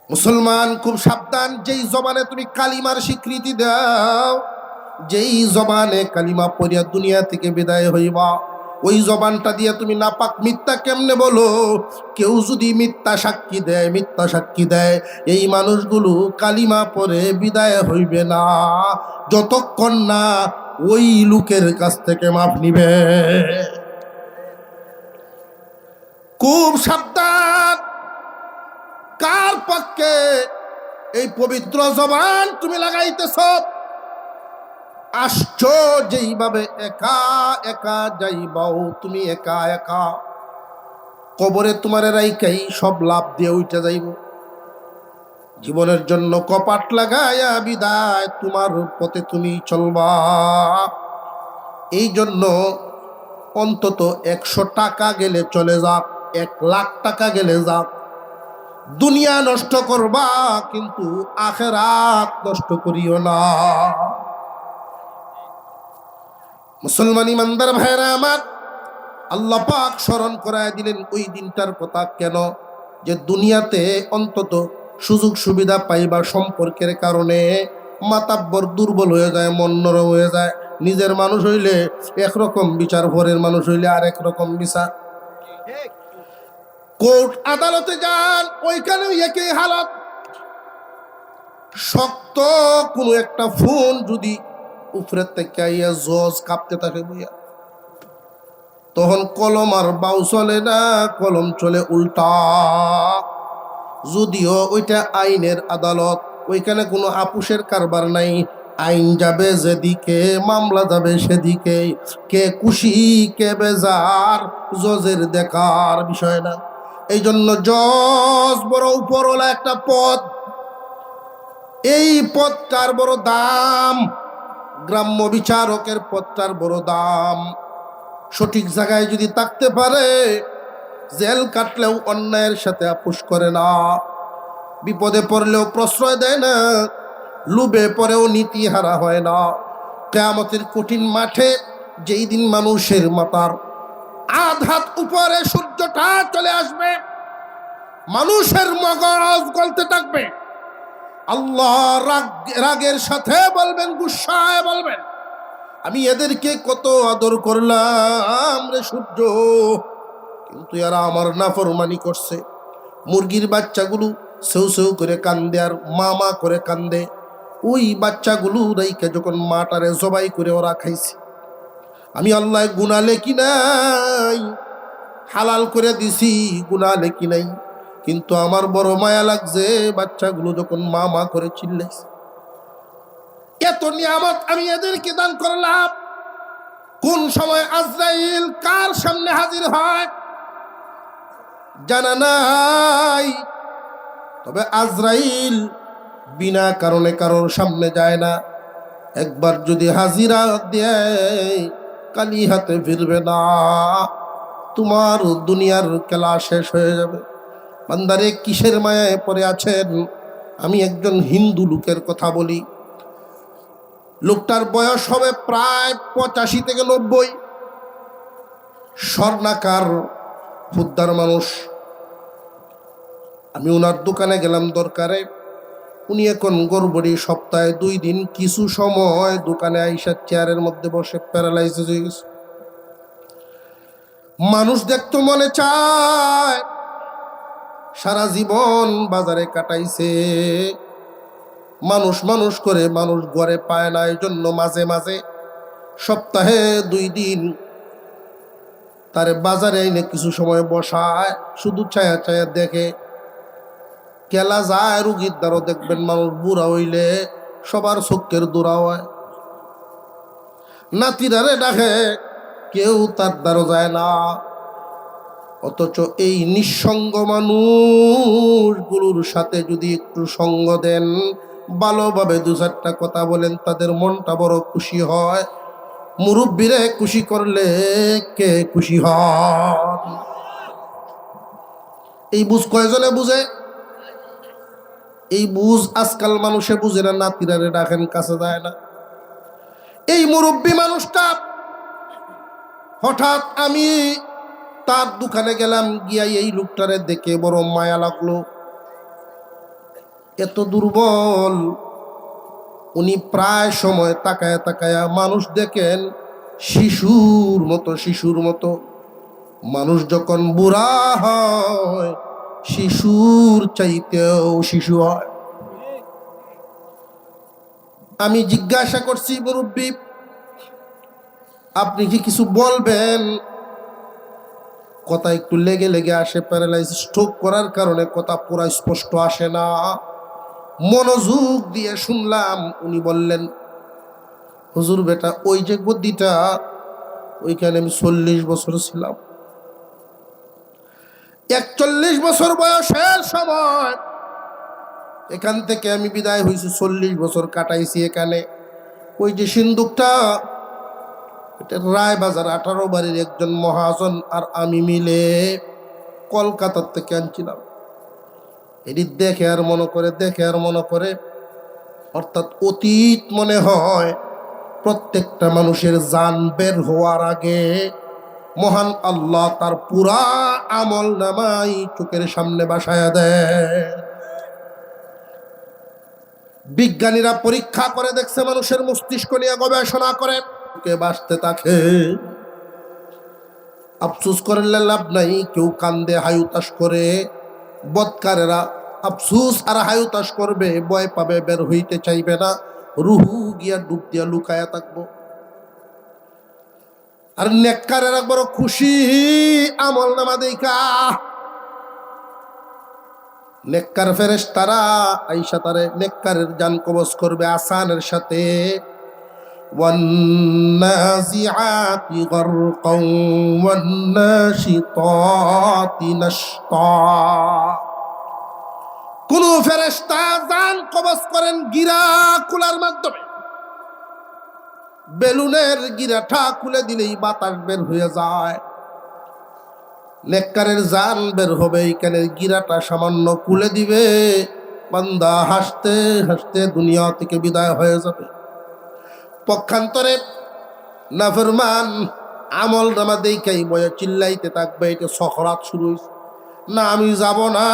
মুসলমান খুব সাবধান, যেই জবানে তুমি কালিমার স্বীকৃতি দাও, যেই জবানে কালিমা পড়িয়া দুনিয়া থেকে বিদায় হইবা, ওই জবানটা দিয়ে তুমি নাপাক মিথ্যা কেমনে বলো? কেউ যদি মিথ্যা সাক্ষী দেয়, এই মানুষগুলো কালিমা পড়ে বিদায় হইবে না যতক্ষণ না ওই লোকের কাছ থেকে মাফ নিবে। খুব সাবধান, কার পক্ষে এই পবিত্র জবান তুমি লাগাইতেছ? আসছো যেইভাবে একা একা যাইবাও, তুমি একা একা কবরে তোমার রাইকাই সব লাভ দিয়ে উঠে যাইব। জীবনের জন্য কপাট লাগায়া বিদায় তোমার পথে তুমি চলবা। এই জন্য অন্তত 100 টাকা গেলে চলে যাক, 1,00,000 টাকা গেলে যাক, দুনিয়া নষ্ট করবা কিন্তু আখিরাত নষ্ট করিও না। মুসলমান ইমানদার ভাইরা আমার, আল্লাহ পাক স্মরণ করায় দিলেন ওই দিনটার কথা। কেন? যে দুনিয়াতে অন্তত সুযোগ সুবিধা পাইবার সম্পর্কের কারণে মাতাব্বর দুর্বল হয়ে যায়, মন নরম হয়ে যায়। নিজের মানুষ হইলে একরকম বিচার, ভোরের মানুষ হইলে আরেক রকম বিচার। কোর্ট আদালতে যান, ওইখানেও একই হালত। শক্ত কোনো একটা ফোন যদি উপরের থেকে আইয়া জজ কাঁপতে থাকে বইয়া, তখন কলম আর বাউ চলে না, কলম চলে উল্টা। যদিও ওইটা আইনের আদালত, ওইখানে কোনো আপুসের কারবার নাই। আইন যাবে যেদিকে, মামলা যাবে সেদিকে। কে খুশি কে বেজার জজের দেখার বিষয় না। এই জন্য জজ বড় উপরওয়ালা একটা পদ, এই পদটার বড় দাম। গ্রাম্য বিচারকের পদটার বড় দাম। সঠিক জায়গায় যদি থাকতে পারে, জেল কাটলেও অন্যায়ের সাথে আপোষ করে না, বিপদে পড়লেও প্রশ্রয় দেয় না, লুবে পরেও নীতি হারা হয় না। কিয়ামতের কঠিন মাঠে যেই দিন মানুষের মাথার আধাত উপরে সূর্যটা চলে আসবে, মানুষের মগজ গলতে থাকবে, আল্লাহ রাগের সাথে বলবেন, গুসায় বলবেন, আমি এদেরকে কত আদর করলাম রে সূর্য, কিন্তু এরা আমার নাফরমানি করছে। মুরগির বাচ্চাগুলো সেউ সেউ করে কান্দে আর মা মা করে কান্দে। ওই বাচ্চাগুলো রাইকে যখন মাটারে জবাই করে ওরা খাইছে, আমি আল্লাহ গুনাহ লেখি নাই, হালাল করে দিছি, গুনাহ লেখি নাই। কিন্তু আমার বড় মায়া লাগছে, বাচ্চাগুলো যখন মা মা করে চিল্লাইছে। এত নিয়ামত আমি এদেরকে দান করলাম, কোন সময় আজরাইল কার সামনে হাজির হয় জানা নাই। তবে আজরাইল বিনা কারণে কারোর সামনে যায় না। একবার যদি হাজিরা দেয়, কালি হাতে ফিরবে না, তোমার দুনিয়ার খেলা শেষ হয়ে যাবে। বান্দারে কিসের মায়ায় পড়ে আছেন? আমি একজন হিন্দু লোকের কথা বলি। লোকটার বয়স হবে প্রায় 85 থেকে 90, স্বর্ণাকার ফুদ্দার মানুষ। আমি ওনার দোকানে গেলাম দরকারে। উনি এখন গড়বড়ি, সপ্তাহে 2 দিন কিছু সময় দোকানে আইসা চেয়ারের মধ্যে বসে প্যারালাইসিস হয়ে গেছে। মানুষ দেখতে মনে চায়, সারা জীবন বাজারে কাটাইছে, মানুষ মানুষ করে মানুষ ঘরে পায় না। এই জন্য মাঝে মাঝে সপ্তাহে 2 দিন তারে বাজারে এনে কিছু সময় বসায়, শুধু ছায়া ছায়া দেখে। কেলা যায় রুগীর দ্বারও দেখবেন, মানুষ বুড়া হইলে সবার চোখের দূরা হয়, নাতিরারে ডাকে, কেউ তার দ্বারও যায় না। অথচ এই নিঃসঙ্গ মানুষগুলোর সাথে যদি একটু সঙ্গ দেন, ভালোভাবে 2-4টা কথা বলেন, তাদের মনটা বড় খুশি হয়। মুরব্বীরে খুশি করলে কে খুশি হন? এই বুঝ কয়জনে বুঝে? এই বুঝ আজকাল মানুষে বুঝে না। নাতিরারে ডাকেন, কাছে যায় না। এই মুরব্বী মানুষটা হঠাৎ আমি তার দোকানে গেলাম, গিয়া এই লোকটারে দেখে বড় মায়া লাগলো। এত দুর্বল, উনি প্রায় সময় তাকায়া তাকায়া মানুষ দেখেন শিশুর মতো। মানুষ যখন বুড়া হয় শিশুর চাইতেও শিশু হয়। আমি জিজ্ঞাসা করছি, মুরব্বী আপনি কি কিছু বলবেন? কথা একটু লেগে লেগে আসে, প্যারালাইজ স্ট্রোক করার কারণে কথা পুরা স্পষ্ট আসে না। মনোযোগ দিয়ে শুনলাম। উনি বললেন, হুজুর বেটা, ওই যে গদ্দিটা, ওইখানে আমি 40 বছর ছিলাম। 41 বছর বয়সের সময় এখান থেকে আমি বিদায় হয়েছি, 40 বছর কাটাইছি এখানে। ওই যে সিন্দুকটা, এটা রায়বাজার 18 বাড়ির একজন মহাজন আর আমি মিলে কলকাতার থেকে আনছিলাম। এটি দেখে আর মনে করে, অর্থাৎ অতীত মনে হয়। প্রত্যেকটা মানুষের জান বের হওয়ার আগে মহান আল্লাহ তার পুরা আমল নামাই চোখের সামনে বাসায়া দেয়। বিজ্ঞানীরা পরীক্ষা করে দেখছে, মানুষের মস্তিষ্ক নিয়ে গবেষণা করে, কে বাঁচতে থাকে। আফসোস করলে লাভ নাই, কেউ কান্দে হায়ুতাস করে। বদকারেরা আফসোস আর হায়ুতাস করবে, ভয় পাবে, বের হইতে চাইবে না, রুহু গিয়া ডুব দিয়া লুকায়া থাকবো। আর নেককারেরা বড় খুশি আমল নামা দেইখা। নেককার ফেরেশতারা আইসা তারে নেককারের জান কবজ করবে আসানের সাথে। ওয়ান্নাজিআতি গারকাও ওয়ান্নাশিতাতি নাশতা। কোন ফেরেশতা জান কবজ করেন গিরা খোলার মাধ্যমে। বেলুনের গিরাটা খুলে দিলেই বাতাস বের হয়ে যায়। নেককারের জান বের হবে, এইখানে গিরাটা সামান্য খুলে দিবে, বান্দা হাসতে হাসতে দুনিয়া থেকে বিদায় হয়ে যাবে। পক্ষান্তরে নাফরমান আমল নামা দেখাই বয়ে চিল্লাইতে থাকবে, এটা সখরাত শুরু হয়েছে, না আমি যাব না,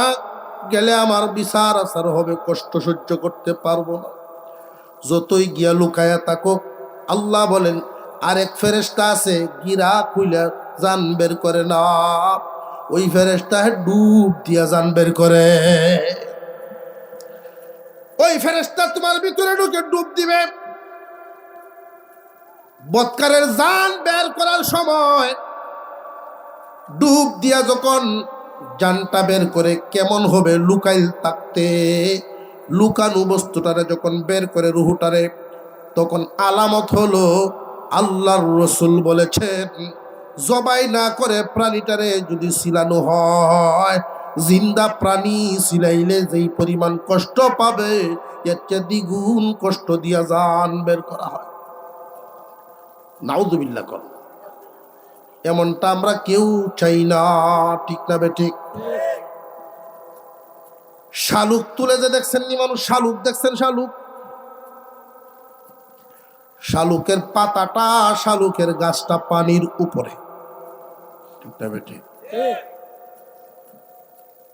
গেলে আমার বিচার আচার হবে, কষ্ট সহ্য করতে পারবো না। যতই গিয়া লুকায়া থাকুক, আল্লাহ বলেন আরেক ফেরেশতা আছে, গিরা খুইলা জান বের করে না, ওই ফেরেশতা ডুব দিয়া জান বের করে। ওই ফেরেশতা তোমার ভিতরে ঢুকে ডুব দিবে। বদকারের জান বের করার সময় ডুব দিয়া যখন জানটা বের করে, কেমন হবে লুকাইল থাকতে, লুকানো বস্তুটারে যখন বের করে রুহুটারে, তখন আলামত হলো আল্লাহর রসুল বলেছেন, জবাই না করে প্রাণীটারে যদি সিলানো হয়, জিন্দা প্রাণী সিলাইলে যেই পরিমাণ কষ্ট পাবে, এর চেয়ে দ্বিগুণ কষ্ট দিয়া জান বের করা হয়। নাউযুবিল্লাহ কর। এমনটা আমরা কেউ চাই না, ঠিক না বেঠিক? শালুক তুলে যে দেখছেন নি মানুষ, শালুক দেখছেন? শালুকের পাতাটা, শালুকের গাছটা পানির উপরে, ঠিক না বেঠিক?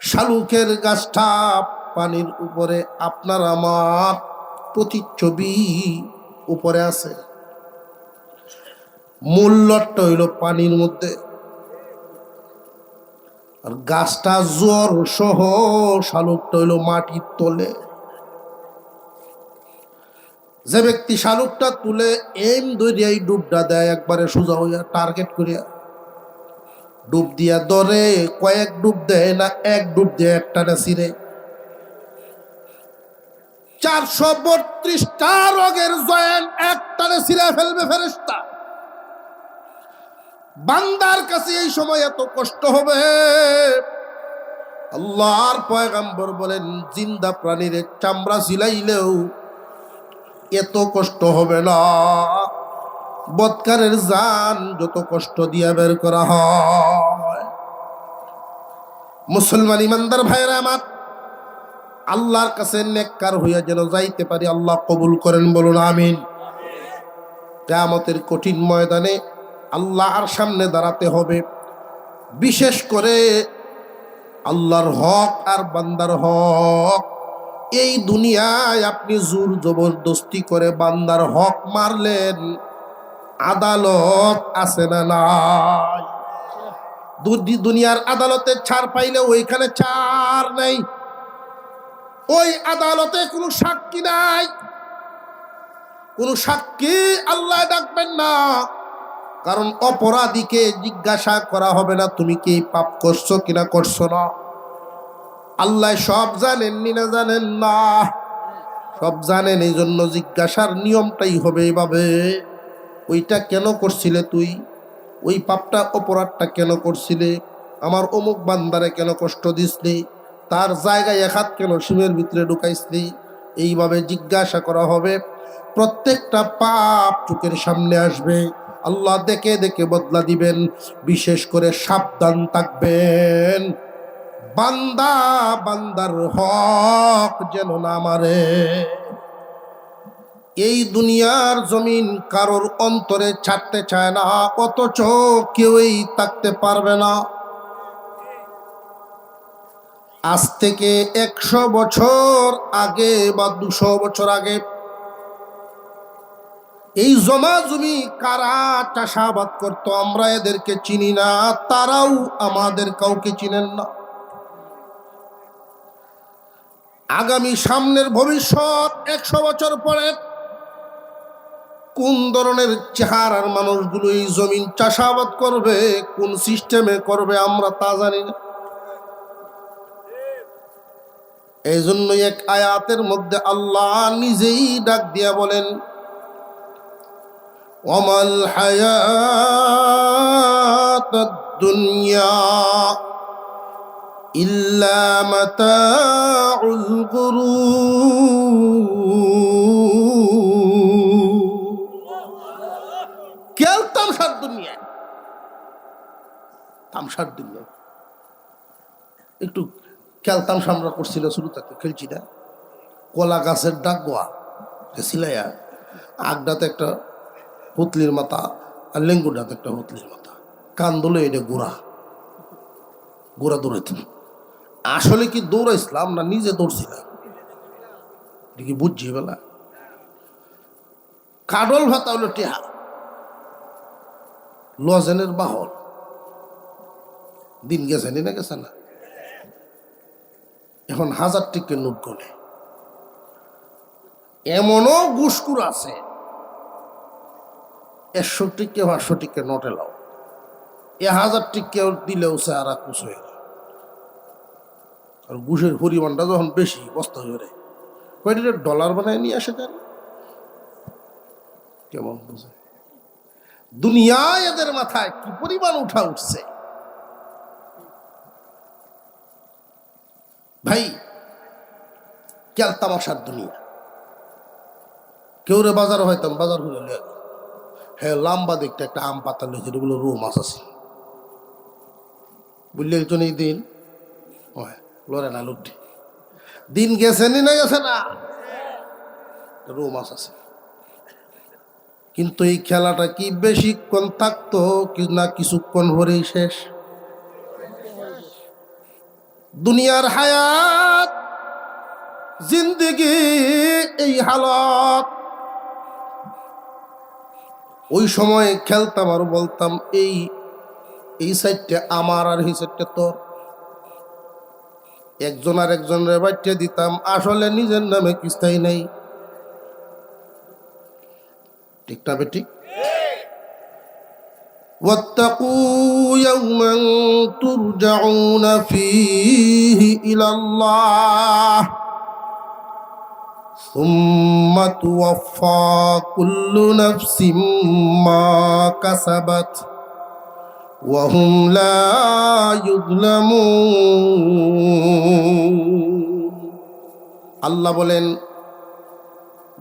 শালুকের গাছটা পানির উপরে, আপনার আমার প্রতিচ্ছবি উপরে আছে। মূল লটটা হইল পানির মধ্যে, আর গাছটা জোর সহ, শালুকটা হইল মাটির তলে। যে ব্যক্তি শালুকটা তুলে এম দরিয়াই ডুবটা দেয়, একবারে সোজা হইয়া টার্গেট করিয়া ডুব দিয়া ধরে, কয়েক ডুব দেয় না, এক ডুব দিয়ে একটানা ছিঁড়ে। 432টা রোগের জয়েন একটানে ছিঁড়ে ফেলবে ফেরেশতা। বান্দার কাছে এই সময় এত কষ্ট হবে, আল্লাহর পয়গম্বর বলেন জিন্দা প্রাণীর চামড়া ছিলাইলেও এত কষ্ট হবে না। বদকারের জান যত কষ্ট দিয়া বের করা হয়। মুসলমান ইমানদার ভাইরা আমার, আল্লাহর কাছে নেককার হইয়া যেন যাইতে পারি, আল্লাহ কবুল করেন, বলুন আমিন। কিয়ামতের কঠিন ময়দানে আল্লাহর সামনে দাঁড়াতে হবে। বিশেষ করে আল্লাহর হক আর বান্দার হক এই দুনিয়ায় আপনি জোর জবরদস্তি করে বান্দার হক মারলেন, আদালত আছে না নাই? দুনিয়ার আদালতে ছাড় পাইলে ওইখানে ছাড় নেই, ওই আদালতে কোনো সাক্ষী নাই, কোনো সাক্ষী আল্লাহ ডাকবেন না। কারণ অপরাধীকে জিজ্ঞাসা করা হবে না তুমি কি পাপ করছো কিনা করছো না। আল্লাহ সব জানেন না জানেন না? সব জানেন, এই জন্য জিজ্ঞাসার নিয়মটাই হবে এইভাবে, ওইটা কেন করছিলে তুই, ওই পাপটা অপরাধটা কেন করছিলে, আমার অমুক বান্দারে কেন কষ্ট দিসলি, তার জায়গায় এক হাত কেন শিমের ভিতরে ঢুকাইসলি। এইভাবে জিজ্ঞাসা করা হবে। প্রত্যেকটা পাপ চোখের সামনে আসবে, আল্লাহ দেখে দেখে বদলা দিবেন। বিশেষ করে সাবধান থাকবেন, বান্দা বান্দার হক যেন না মারে। এই দুনিয়ার জমিন কারোর অন্তরে ছাড়তে চায় না, অথচ কেউই থাকতে পারবে না। আজ থেকে 100 বছর আগে বা 200 বছর আগে এই জমা জমি কারা চাষাবাদ করতো আমরা এদেরকে চিনি না, তারাও আমাদের কাউকে চিনেন না। আগামী সামনের ভবিষ্যৎ 100 বছর পরে কোন ধরনের চেহারার মানুষগুলো এই জমিন চাষাবাদ করবে, কোন সিস্টেমে করবে, আমরা তা জানি না। এই জন্য এক আয়াতের মধ্যে আল্লাহ নিজেই ডাক দিয়া বলেন, ওয়ামাল হায়াতুদ দুনিয়া ইল্লা মাতাউল গুরুর। কেউ তামসার দুনিয়ায়, তামসার দুনিয়ায় একটু খেলতাম, আমরা করছিল শুরু থেকে খেলছি না, কলা গাছের ডাক গোয়া সিলাইয়া, আগডাতে একটা পুতলির মাথা আর লেঙ্গুডাতে একটা পুতলির মাথা, কান দোলে এটা গোড়া গোড়া দৌড়াইতাম। আসলে কি দৌড়াইছিলাম না নিজে দৌড়ছিলাম এটা কি বুঝছি বেলা। কাডল ভাতা হলো টেহা, লজেনের বাহল, দিন গেছে না গেছে না, এখন 1000 টিকের নোট করে। এমনও ঘুষখোর আছে 100 টিকে 500 টিকে নোট এলাও, 1000 টিকে দিলেও চেহারা কুচ হয়ে যায়। আর ঘুষের পরিমাণটা যখন বেশি বস্তা হয়ে যায়, কয়টা ডলার বানায় নিয়ে আসে দেন। কেমন বুঝে দুনিয়ায় এদের মাথায় কি পরিমাণ উঠছে ভাই। কেল তামাশার দুনিয়া। কেউ রে বাজার হইতাম, বাজার হইলে হ্যাঁ লম্বা দেখতে একটা আম পাতা লেছে, এগুলো রৌ মাছ আছে বুঝলি। একজন এই দিন লড়ে না লুটি, দিন গেছে না গেছে না, রৌ মাছ আছে। কিন্তু এই খেলাটা কি বেশিক্ষণ থাকতো না কিছুক্ষণ ভরেই শেষ। দুনিয়ার হায়াত জিন্দেগি এই হালত। ওই সময় খেলতাম আর বলতাম এই সাইডটা আমার আর এই সাইডটা তোর, একজন আর একজনের বাচ্চা দিতাম, আসলে নিজের নামে কিস্তাই নেই। ঠিক না বেঠিক? واتقوا يوما ترجعون فيه إلى الله ثم توفى كل نفس ما كسبت وهم لا يظلمون। আল্লাহ বলেন,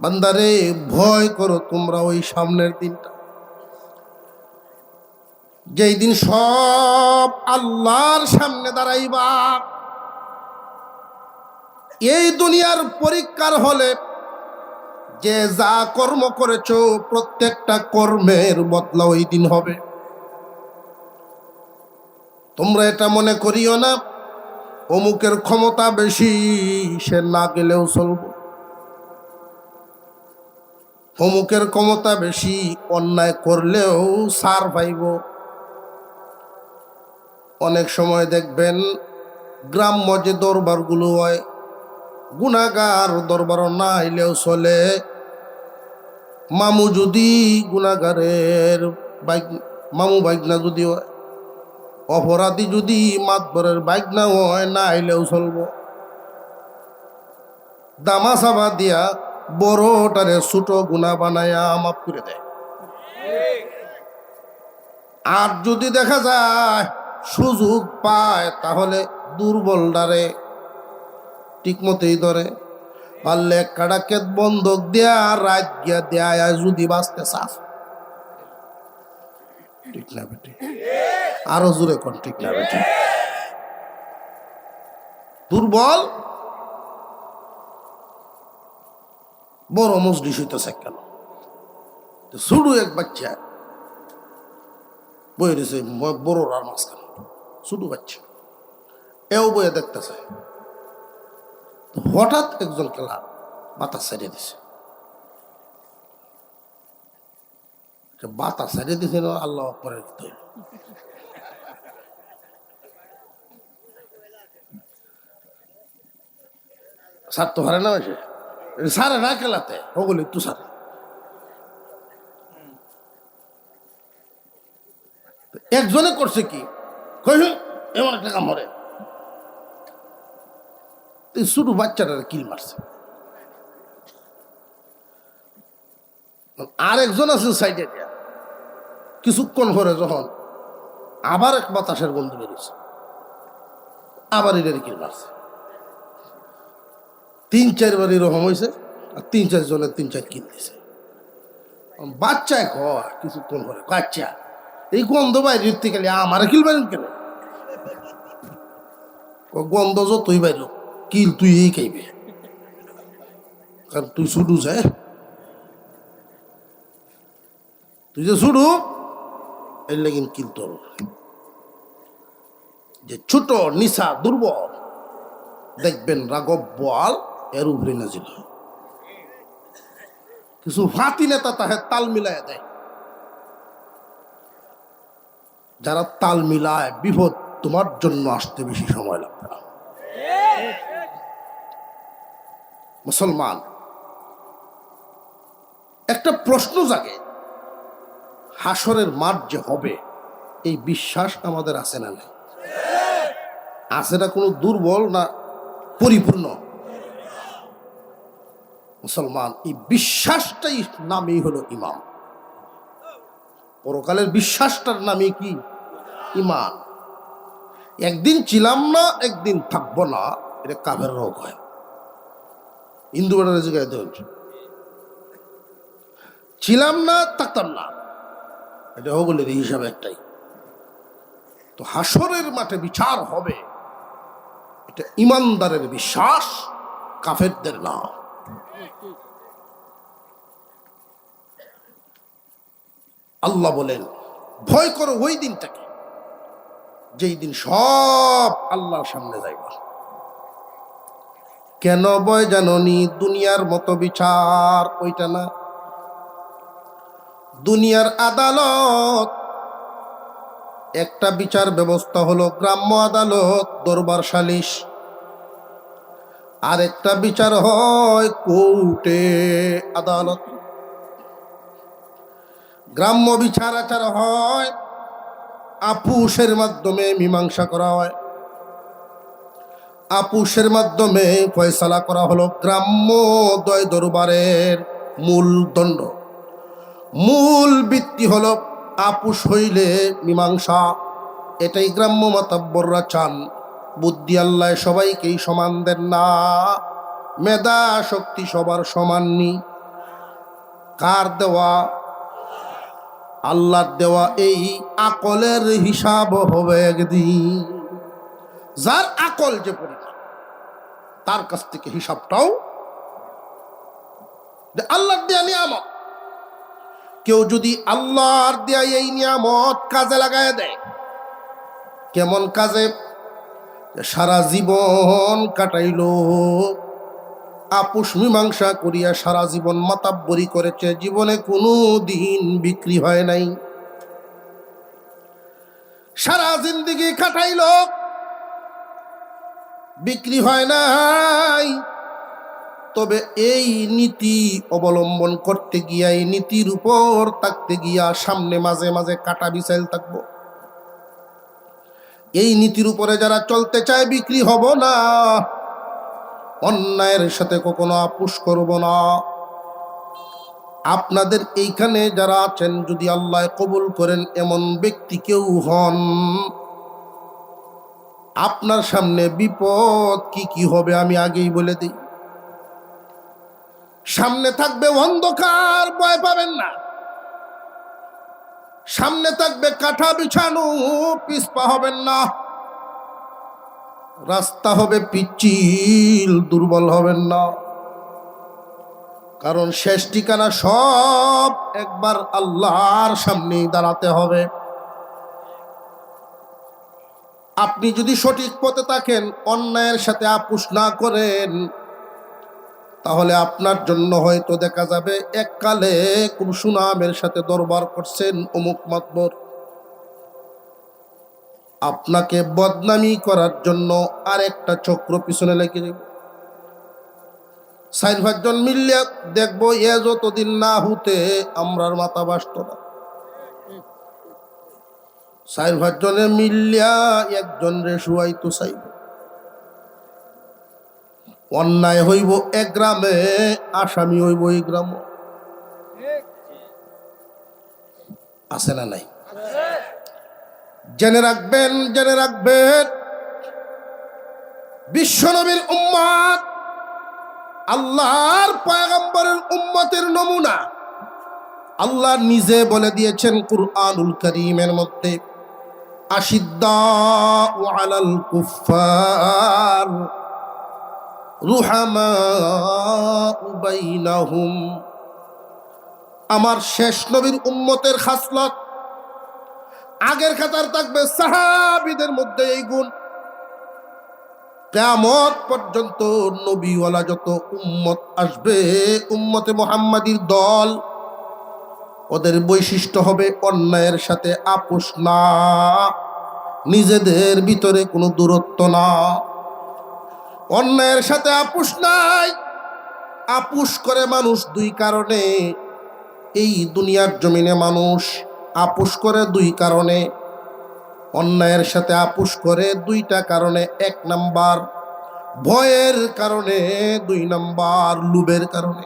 বান্দারে ভয় করো তোমরা ওই সামনের দিনটা, যেই দিন সব আল্লাহর সামনে দাঁড়াইবা। এই দুনিয়ার পরীক্ষার হলে যে যা কর্ম করেছো প্রত্যেকটা কর্মের বদলা ওই দিন হবে। তোমরা এটা মনে করিও না অমুকের ক্ষমতা বেশি, সে না গেলেও চলব। অমুকের ক্ষমতা বেশি, অন্যায় করলেও ছাড় পাইব। অনেক সময় দেখবেন গ্রাম্য যে দরবারগুলো হয়, গুনাহগার দরবার না আইলেও চলে। মামু যদি গুনাহগারের মামু বাইকনা যদি হয়, অপরাধী যদি মাতবরের বাইকনা হয়, না আইলেও চলব। দামাচাবা দিয়া বড়টারে ছোট গুনাহ বানায়া মাফ করে দেয়। আর যদি দেখা যায় সুযোগ পায়, তাহলে দুর্বলটারে ঠিক মতোই ধরে। পারলে কাটাকে বন্ধক দেয়া রাত গিয়া দেয়া যদি বাঁচতে চাস। ঠিক না বেটি? আরো জোরে কোন ঠিক না বেটি? দুর্বল বড় মজলিস হইতেছে কেন? শুরু এক বাচ্চা বই রয়েছে, বড় আর মাঝখানে ছোট বাচ্চা, এও বইয়ে দেখতেছে। হঠাৎ একজন খেলা বাতাস ছাড়িয়ে দিছে। বাতাস ছাড়িয়ে দিছে, আল্লাহ আকবারের ভিতরে সার তো হারে না হয়েছে, সারে না খেলাতে ওগুলো একটু সারে। একজনে করছে কি, এমন একটা কাম হরে ছোট বাচ্চাটা কিল মারছে। আর একজন আছে সাইডে দিয়া, কিছুক্ষণ পরে যখন আবার এক বাতাসের গন্ধ বেরিয়েছে, আবার এটারে কিল মারছে। 3-4 বার এরকম হয়েছে, আর 3-4 জনের 3-4 কিল দিছে। বাচ্চায় কয় কিছুক্ষণ পরে, বাচ্চা এই গন্ধ বাইরে থেকে আমার কিল বাইরেন কেন? গন্ধ যতই বাইর কিল তুই এই খাইবে, কারণ তুই ছুটু যায়, তুই যে ছুটু এর লাগিন কিল তোর। যে ছোট নিশা দুর্বল, দেখবেন রাগব বল এর উপরে নাজিল হয়। কিছু ফাতি নেতা তাহে তাল মিলায় দেয়। যারা তাল মিলায়, বিপদ তোমার জন্য আসতে বেশি সময় লাগবে না। মুসলমান, একটা প্রশ্ন জাগে, হাসরের মাঠ যে হবে, এই বিশ্বাস আমাদের আছে না নাই? আছে না কোনো দুর্বল না পরিপূর্ণ? মুসলমান, এই বিশ্বাসটাই নামই হলো ইমান। পরকালের বিশ্বাসটার নামে কি? ইমান। একদিন ছিলাম না, একদিন থাকবো না, এটা কাফের রোগ হয়। হিন্দু বেটার জায়গায় দেন ছিলাম না, থাকতাম না, এটা ওগুলির হিসাবে একটাই। তো হাসরের মাঠে বিচার হবে, এটা ইমানদারের বিশ্বাস, কাফেরদের না। আল্লাহ বলেন, ভয় করো ওই দিনটাকে, যেই দিন সব আল্লাহর সামনে যাইবা। কেন ভয় জাননি? দুনিয়ার মতো বিচার ওইটা না। দুনিয়ার আদালত একটা বিচার ব্যবস্থা হলো গ্রাম্য আদালত, দরবার সালিশ। আর একটা বিচার হয় কোর্টে, আদালত। গ্রাম্য বিচার আচার হয় আপুসের মাধ্যমে, মীমাংসা করা হয়। আপুসের মাধ্যমে ফয়সালা করা হলো গ্রাম্য দরবারের মূল দণ্ড। মূল ভিত্তি হলো আপুস হইলে মীমাংসা। এটাই গ্রাম্য মাতাব্বররা চান। বুদ্ধি আল্লাহ সবাইকেই সমান দেন না, মেধা শক্তি সবার সমান নি। কার দেওয়া? আল্লাহর দেওয়া। এই আকলের হিসাব হবে একদিন। যার আকল যে পরিমাণ, তার কাছ থেকে হিসাবটাও আল্লাহর দেয়া নিয়ামত। কেউ যদি আল্লাহর দেয়া এই নিয়ামত কাজে লাগায় দেয়, কেমন কাজে? সারা জীবন কাটাইল, আপোষ মীমাংসা করিয়া সারা জীবন মাতাব্বরি করেছে, জীবনে কোনো দিন বিক্রি হয় নাই। সারা জিন্দেগি কাটাইল, বিক্রি হয় নাই। তবে এই নীতি অবলম্বন করতে গিয়া, এই নীতির উপর থাকতে গিয়া সামনে মাঝে মাঝে কাটা বিছাইল থাকবো। এই নীতির উপরে যারা চলতে চায় বিক্রি হব না, অন্যায়ের সাথে কখনো আপোষ করব না। আপনাদের এইখানে যারা আছেন, যদি আল্লাহ কবুল করেন এমন ব্যক্তি কেউ হন, আপনার সামনে বিপদ কি কি হবে আমি আগেই বলে দিই। সামনে থাকবে অন্ধকার, ভয় পাবেন না। সামনে থাকবে কাঠা বিছানো, পিছপা হবেন না। রাস্তা হবে পিচ্ছিল, দুর্বল হবেন না। কারণ শেষ ঠিকানা সব একবার আল্লাহর সামনেই দাঁড়াতে হবে। আপনি যদি সঠিক পথে থাকেন, অন্যায়ের সাথে আপোষ না করেন, তাহলে আপনার জন্য হয়তো দেখা যাবে এককালে কোন সুনামের সাথে দরবার করছেন অমুক মাতবর, আপনাকে বদনামি করার জন্য আরেকটা চক্র পিছনে লেগে যাবে। 4-5 জন মিললে দেখবো এ যতদিন না হতে আমরার মাথা বাসত না। 4-5 জনে মিললিয়া একজন রে শুয়াইতো চাইব। অন্যায় হইব এক গ্রামে, আসামি হইব এই গ্রাম। আছে না নাই? জেনে রাখবেন, জেনে রাখবেন, বিশ্বনবীর উম্মত, আল্লাহর পয়গম্বরের উম্মতের নমুনা আল্লাহ নিজে বলে দিয়েছেন কুরআনুল কারীমের মধ্যে, আশিদ্দাউ আলাল কুফফার রুহামাউ বাইনাহুম। আমার শেষ নবীর উম্মতের খাসলত, আগের খাতার থাকবে সাহাবীদের মধ্যে এই গুণ। কিয়ামত পর্যন্ত নবীওয়ালা যত উম্মত আসবে, উম্মতে মুহাম্মাদীর দল, ওদের বৈশিষ্ট্য হবে অন্যায়ের সাথে আপোষ না, নিজেদের ভিতরে কোনো দূরত্ব না। অন্যায়ের সাথে আপোষ নাই। আপোষ করে মানুষ দুই কারণে। এই দুনিয়ার জমিনে মানুষ আপোষ করে দুই কারণে। অন্যায়ের সাথে আপোষ করে দুইটা কারণে। 1 নাম্বার ভয়ের কারণে, 2 নাম্বার লোভের কারণে।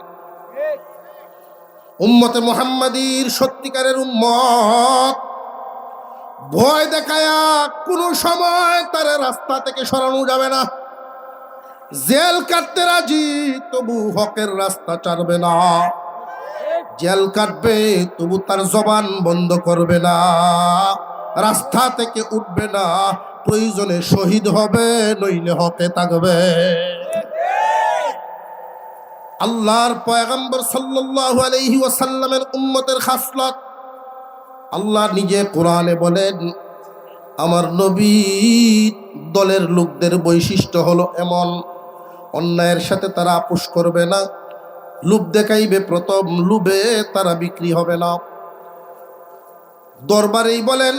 উম্মতে মুহাম্মাদীর সত্যিকারের উম্মত ভয় দেখায়া কোনো সময় তার রাস্তা থেকে সরানো যাবে না। জেল কাটতে রাজি, তবু হকের রাস্তা ছাড়বে না। জেল কাটবে, তবু তার জবান বন্ধ করবে না, রাস্তা থেকে উঠবে না। প্রয়োজনে শহীদ হবে, নইলে হকে থাকবে। আল্লাহর পয়গম্বর সাল্লাল্লাহু আলাইহি ওয়াসাল্লামের উম্মতের খাসলত আল্লাহ নিজে কোরআনে বলেন, আমার নবী দলের লোকদের বৈশিষ্ট্য হলো এমন, অন্যায়ের সাথে তারা আপোষ করবে না, লোভ দেখাইবে, প্রথম লোভে তারা বিক্রি হবে না। দরবারেই বলেন,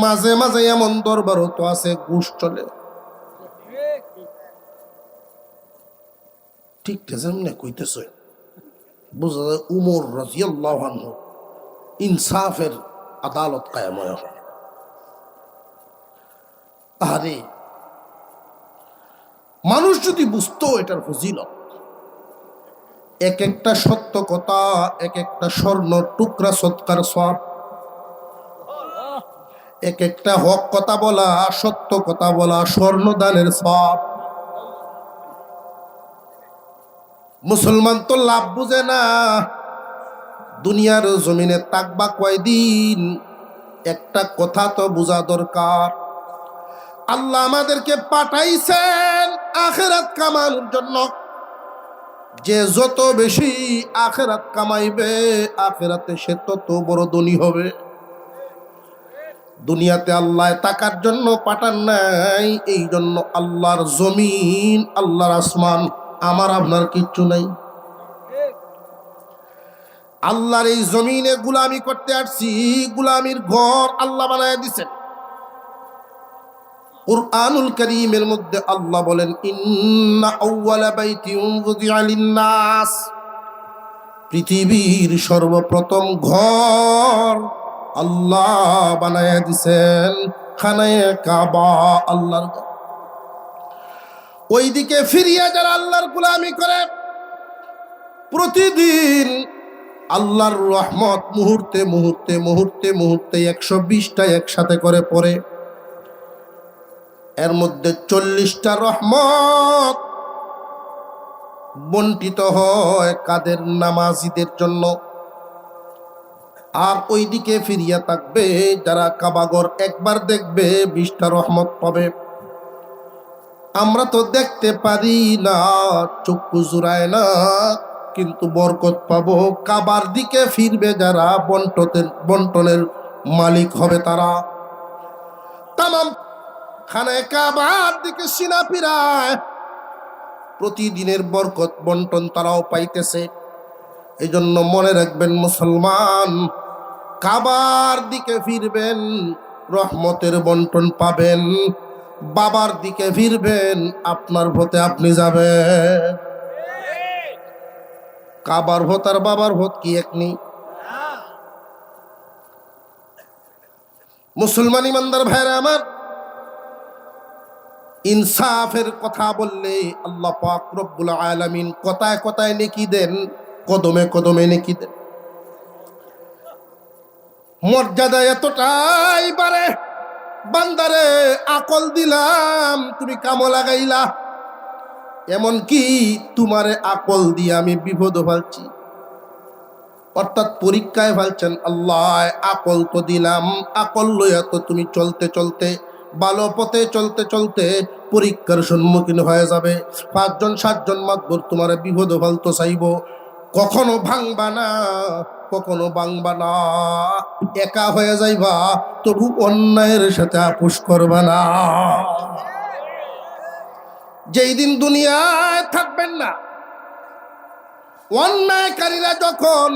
মাঝে মাঝে এমন দরবারও তো আছে ঘুষ চলে। ঠিক তেমনি কইতেছ, বুঝা যায় উমর রাদিয়াল্লাহু আনহু ইনসাফের আদালত কায়েম হয়। আরে মানুষ যদি বুঝতো এটার ফজিলত, এক একটা সত্য কথা, এক একটা স্বর্ণ টুকরা সৎকার সব, এক একটা হক কথা বলা, সত্য কথা বলা, স্বর্ণ দানের সব। মুসলমান তো লাভ বুঝে না। দুনিয়ার জমিনে তাকবা কয়দিন, একটা কথা তো বোঝা দরকার। আল্লাহ আমাদেরকে পাঠাইছেন আখিরাত কামানোর জন্য। যে যত বেশি আখিরাত কামাইবে, আখিরাতে সে তত বড় ধনী হবে। দুনিয়াতে আল্লাহ টাকার জন্য পাঠান নাই, এই জন্য আল্লাহর জমিন, আল্লাহর আসমান, আমার আপনার কিচ্ছু নাই। আল্লাহর এই জমিনে গুলামি করতে আসছি, গুলামির ঘর আল্লাহ বানায় দিছেন। কুরআনুল কারীমের মধ্যে আল্লাহ বলেন, ইন্না আউওয়ালা বাইতিন উযিআ লিন-নাস, পৃথিবীর সর্বপ্রথম ঘর আল্লাহ বানায় দিছেন খানায়ে কাবা, আল্লাহর ঘর। ওইদিকে ফিরিয়া যারা আল্লাহর গোলামি করে, প্রতিদিন আল্লাহর রহমত মুহূর্তে মুহূর্তে মুহূর্তে মুহূর্তে 120টা একসাথে করে পড়ে। এর মধ্যে 40টা রহমত বন্টিত হয় কাদের? নামাজীদের জন্য। আর ওইদিকে ফিরিয়া থাকবে যারা কাবাগর একবার দেখবে 20টা রহমত পাবে। আমরা তো দেখতে পারি না, চক্ষু জুড়ায় না, কিন্তু বরকত পাবো। কাবার দিকে ফিরবে যারা, বন্টনের মালিক হবে তারা। তামাম খানায়ে কাবার দিকে সিনা ফিরায়, প্রতিদিনের বরকত বন্টন তারাও পাইতেছে। এই জন্য মনে রাখবেন মুসলমান, কাবার দিকে ফিরবেন, রহমতের বন্টন পাবেন। বাবার দিকে ফিরবেন, আপনার ভোতে আপনি যাবেন। কাবার ভোত আর বাবার ভোত কি এক নেই? মুসলমান ইমানদার ভাইরা আমার, ইনসাফের কথা বললে আল্লাহ পাক রব্বুল আলামিন কথায় কথায় নেকি দেন, কদমে কদমে নেকি দেন। মর্যাদা এতটাই বাড়ে, বান্দারে আকল দিলাম, তুমি কামো লাগাইলা, এমন কি তোমারে আকল দিয়ে আমি বিপদ ফেলছি, অর্থাৎ পরীক্ষায় ফেলছেন আল্লাহ। আকল তো দিলাম, আকল লইয়া তো তুমি চলতে চলতে, ভালো পথে চলতে চলতে পরীক্ষার সম্মুখীন হয়ে যাবে। 5 জন 7 জন মাতবর তোমার বিপদ ফেলতে চাইব, কখনো ভাঙবা না, কখনো ভাঙবা না, একা হয়ে যাইবা, তবু অন্যায়ের সাথে আপোষ করবা না। যেই দিন দুনিয়ায় থাকবেন না, অন্যায়কারীরা যখন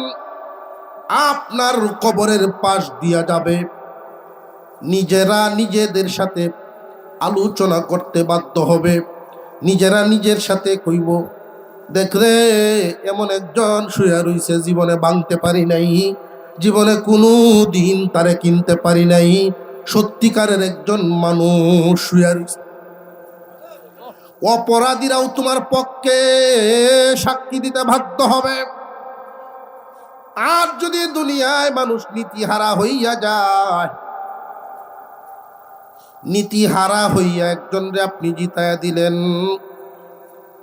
আপনার কবরের পাশ দিয়া যাবে, নিজেরা নিজেদের সাথে আলোচনা করতে বাধ্য হবে। নিজেরা নিজের সাথে কইব, দেখ রে, এমন একজন শুয়ে রইছে, জীবনে ভাঙতে পারি নাই, জীবনে কোনো দিন তারে কিনতে পারি নাই, সত্যিকারের একজন মানুষ শুয়ে রইছে। অপরাধীরাও তোমার পক্ষে সাক্ষী দিতে বাধ্য হবে। আর যদি দুনিয়ায় মানুষ নীতিহারা হইয়া যায়, নীতিহারা হইয়া একজনরে আপনি জিতায়া দিলেন,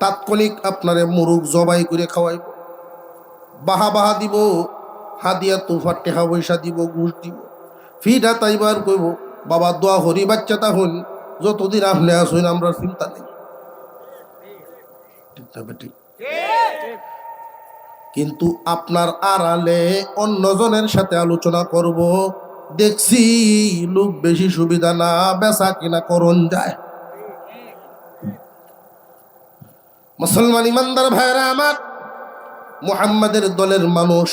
তাৎক্ষণিক আপনারে মুরুগ জবাই করে খাওয়াইব, বাহা বাহা দিব, হাদিয়া তোফার টেহা পয়সা দিব, ঘুষ দিব, ফিটা তাইবার কইব, বাবা দোয়া হরি বাচ্চা তখন যতদিন আপনি আসুন আমরা চিন্তা নেই। ঠিক। কিন্তু আপনার আড়ালে অন্যজনের সাথে আলোচনা করব, দেখছি লোক বেশি সুবিধা না, বেচা কিনা করণ যায়। মুসলমান ইমানদার ভাইরা আমার, মুহাম্মাদের দলের মানুষ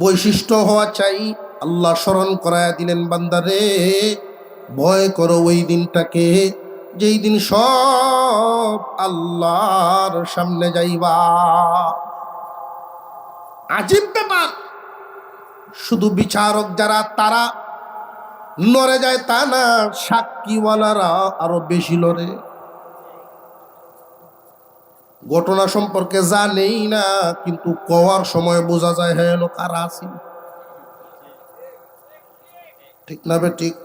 বৈশিষ্ট্য হওয়া চাই। আল্লাহ স্মরণ করায়া দিলেন, বান্দারে ভয় করো ওই দিনটাকে, যেই দিন সব আল্লাহর সামনে যাইবা। আজীব ব্যাপার, শুধু বিচারক যারা তারা নড়ে যায় তা না, সাক্ষীওয়ালারা আরো বেশি লড়ে। ঘটনা সম্পর্কে জানেই না, কিন্তু কওয়ার সময় বোঝা যায় হ্যাঁ লোক কারা আছে। ঠিক না বে ঠিক?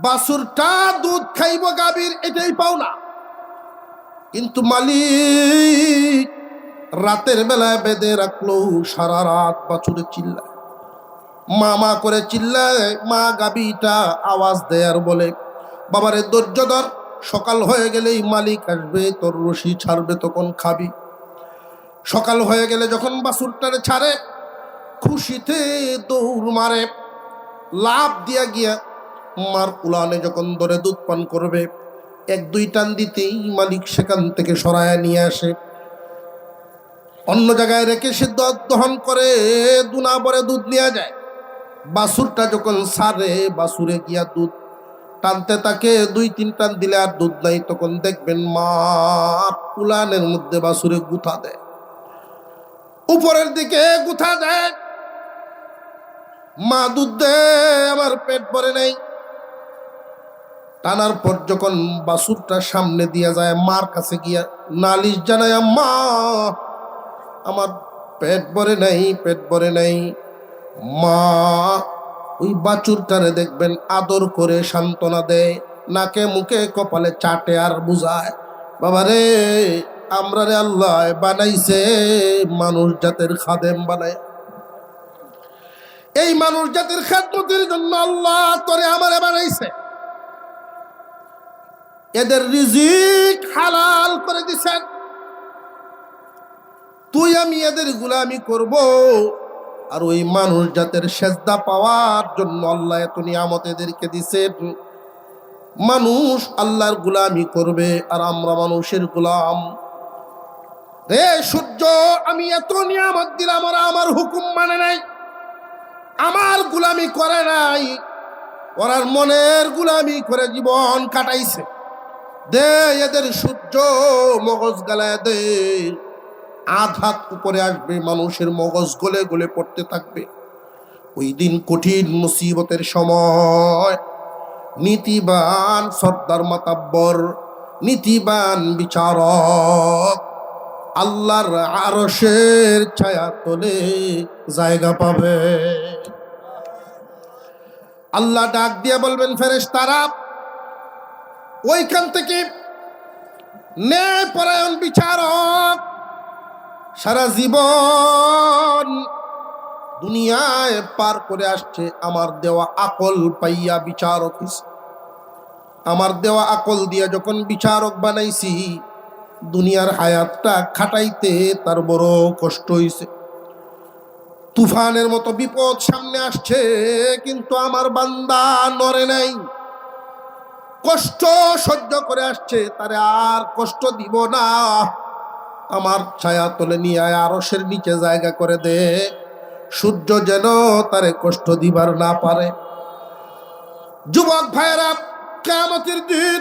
বাছুরটা দুধ খাইব গাভীর, এটাই পাও না, কিন্তু মালিক রাতের বেলায় বেঁধে রাখলো, সারা রাত বাছুরে চিল্লায়, মা মা করে চিল্লায়। মা গাভীটা আওয়াজ দেয় আর বলে, বাবারে ধৈর্য ধর, সকাল হয়ে গেলেই মালিক আসবে, তোর রশি ছাড়বে, তখন খাবি। সকাল হয়ে গেলে যখন বাছুরটারে ছাড়ে, খুশিতে দৌড় মারে, লাভ দিয়া গিয়া মার উলানে যখন ধরে দুধ পান করবে, এক দুই টান দিতেই মালিক সেখান থেকে সরায়া নিয়ে আসে, অন্য জায়গায় রেখে সে দহন করে দুনা ভরে দুধ নিয়ে যায়। বাছুরটা যখন সারে, বাছুরে গিয়া দুধ টানতে তাকে, দুই তিন টান দিলে আর দুধ নাই, তখন দেখবেন মা উলানের মধ্যে বাছুরে গুথা দেয়, উপরের দিকে গুথা দেয়, মা দুধ দে, আমার পেট ভরে নেই। টানার পর যখন বাছুরটা সামনে দিয়া যায়, মার কাছে গিয়া নালিশ জানায়, মা আমার পেট ভরে নাই, পেট ভরে নাই। মা ওই বাছুরটারে দেখবেন আদর করে সান্ত্বনা দেয়, নাকে মুখে কপালে চাটে আর বুঝায়, বাবারে আমরা রে আল্লাহ বানাইছে মানুষ জাতের খাদেম বানায়, এই মানুষ জাতির খেদমতের জন্য আল্লাহ তোরে আমারে বানাইছে, এদের রিজিক হালাল করে দিছেন, তুই আমি এদের গোলামি করব, আর ওই মানুষ জাতের সেজদা পাওয়ার জন্য আল্লাহ এত নিয়ামত এদেরকে দিছেন। মানুষ আল্লাহর গোলামি করবে আর আমরা মানুষের গোলাম। রে সূর্য, আমি এত নিয়ামত দিলাম, ওরা আমার হুকুম মানে নাই, আমার গোলামি করে নাই, ওরার মনের গোলামি করে জীবন কাটাইছে। দে এদের সূর্য মগজ গালায় দে, আধাত উপরে আসবে, মানুষের মগজ গলে গলে পড়তে থাকবে। ওই দিন কঠিন মুসিবতের সময় নীতিবান সর্দার মাতাব্বর, নীতিবান বিচারক আল্লাহর আরশের ছায়া তলে জায়গা পাবে। আল্লাহ ডাক দিয়ে বলবেন, ফেরেশতারা ওইখান থেকে ন্যায়পরায়ণ বিচারক সারা জীবন দুনিয়ায় পার করে আসছে, আমার দেওয়া আকল পাইয়া বিচারক হইছে, আমার দেওয়া আকল দিয়া যখন বিচারক বানাইছি, দুনিয়ার হায়াতটা খাটাইতে তার বড় কষ্ট হইছে। তুফানের মতো বিপদ সামনে আসছে, কিন্তু আমার বান্দা নড়ে নাই, কষ্ট সহ্য করে আসছে, তারে আর কষ্ট দিব না, আমার ছায়া তলে নিয়ে আরশের নিচে জায়গা করে দে, সূর্য যেন তারে কষ্ট দিবার না পারে। যুবক ভাইয়েরা, কিয়ামতের দিন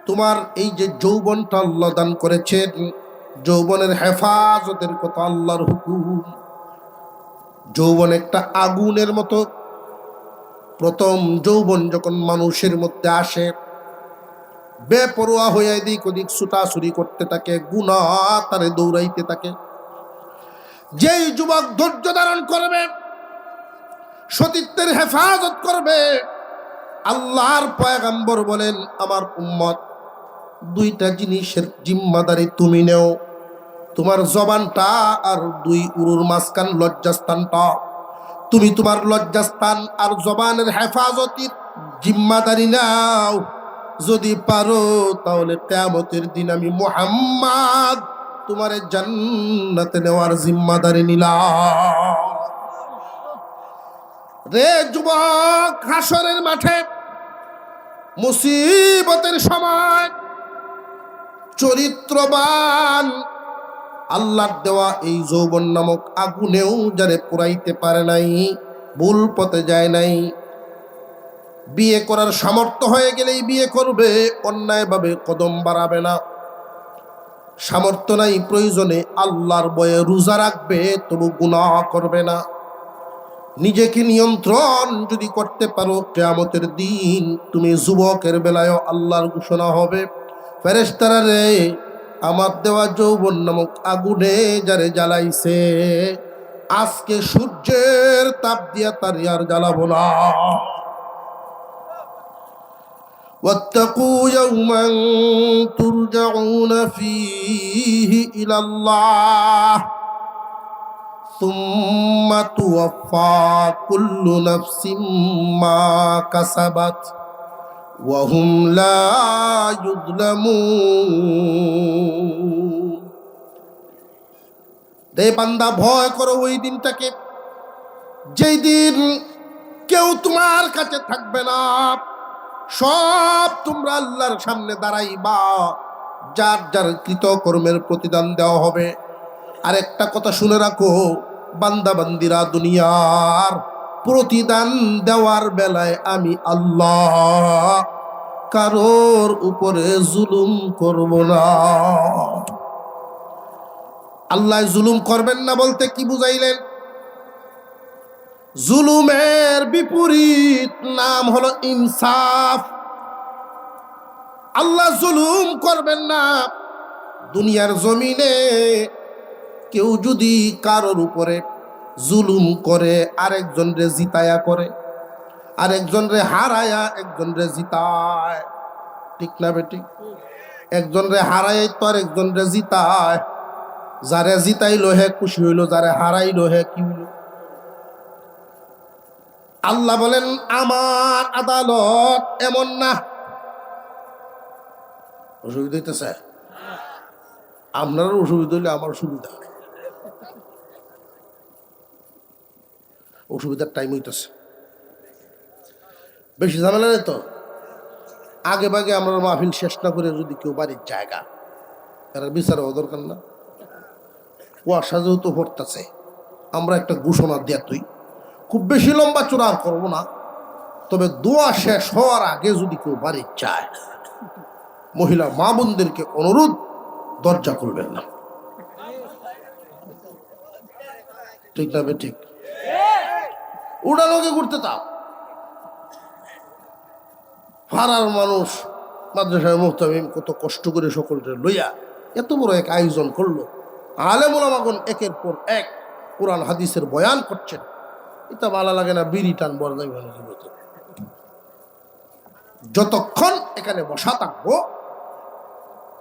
তোমার এই যে যৌবনটা আল্লাহ দান করেছেন, যৌবনের হেফাজতের কথা আল্লাহর হুকুম। যৌবন একটা আগুনের মতো, প্রথম যৌবন যখন মানুষের মধ্যে আসে, বেপরোয়া হয়ে এদিক ওদিক ছুটাছুরি করতে থাকে, গুনাহ তারে দৌড়াইতে থাকে। যেই যুবক ধৈর্য ধারণ করবে, সতীত্বের হেফাজত করবে, আল্লাহর পয়গম্বর বলেন, আমার উম্মত দুইটা জিনিসের জিম্মাদারি তুমি নেও, তোমার জবানটা আর দুই উরুর মাঝখান লজ্জাস্থানটা, তুমি তোমার লজ্জাস্থান আর জবানের হেফাজতের জিম্মাদারি নাও। যদি পারো তাহলে কিয়ামতের দিন আমি মুহাম্মদ তোমারে জান্নাতে নেওয়ার জিম্মাদারি নিলাম। রে যুবক, হাসরের মাঠে মুসিবতের সময় চরিত্রবান আল্লাহর দেওয়া এই যৌবন নামক আগুনেও যারে পুরাইতে পারে নাই, ভুল পথে যায় নাই, বিয়ে করার সামর্থ্য হয়ে গেলেই বিয়ে করবে, অন্যায়ভাবে কদম বাড়াবে না, সামর্থ্য নাই প্রয়োজনে আল্লাহর ভয়ে রোজা রাখবে, তবু গুনাহ করবে না। নিজেকে নিয়ন্ত্রণ যদি করতে পারো, কিয়ামতের দিন তুমি যুবকের বেলায়ও আল্লাহর ঘোষণা হবে, ফেরেশতারা রে, আমার দেওয়া যৌবন নামক আগুনে যারে জ্বালাইছে, আজকে সূর্যের তাপ দিয়া তার আর জ্বালাবো না। واتقوا يوما ترجعون فيه إلى الله ثم توفى كل نفس ما كسبت وهم لا يظلمون। রে বান্দা, ভয় করো ওই দিনটাকে যেই দিন কেউ তোমার কাছে থাকবে না, সব তোমরা আল্লাহর সামনে দাঁড়াইবা, যার যার কৃতকর্মের প্রতিদান দেওয়া হবে। আরেকটা কথা শুনে রাখো, বান্দা বান্দিরা, দুনিয়ার প্রতিদান দেওয়ার বেলায় আমি আল্লাহ কারোর উপরে জুলুম করব না। আল্লাহ জুলুম করবেন না বলতে কি বুঝাইলেন? জুলুমের বিপরীত নাম হলো ইনসাফ। আল্লাহ জুলুম করবেন না। দুনিয়ার জমিনে কেউ যদি কারোর উপরে জুলুম করে, আরেকজন রে জিতায়া করে, আরেকজন রে হারায়া একজন রে জিতায়, ঠিক না বেটি? একজন রে হারায় তো আরেকজন রে জিতায়। যারে জিতাইলো হে খুশি হইল, যারে হারাইলো হে কি হইল? আল্লাহ বলেন আমার আদালত এমন না। অসুবিধা হইতেছে? আপনার অসুবিধা হইলে আমার সুবিধা। অসুবিধার টাইম হইতেছে, বেশি ঝামেলা নেই তো। আগে ভাগে আমরা মাহফিল শেষ না করে যদি কেউ বাড়ির জায়গা, তারা বিচার হওয়া দরকার না? কুয়াশা যেহেতু পড়তেছে, আমরা একটা ঘোষণা দেয়া, তুই খুব বেশি লম্বা চূড়া আর করবো না, তবে দোয়া শেষ হওয়ার আগে যদি কেউ বাড়ির যায়, মহিলা মা বোনদেরকে অনুরোধ, দরজা খুলবেন না। ঠিক না? ঠিক। উড়ানোকে ঘুরতে তাও ফারার মানুষ মাদ্রাসায় মুহতামিম কত কষ্ট করে সকলকে লইয়া এত বড় এক আয়োজন করলো। আলেম ওলামাগণ একের পর এক কোরআন হাদিসের বয়ান করছেন। এটা ভালো লাগে না? বিড়ি টান বর্দাই ভালো। যতক্ষণ এখানে বসা থাকবো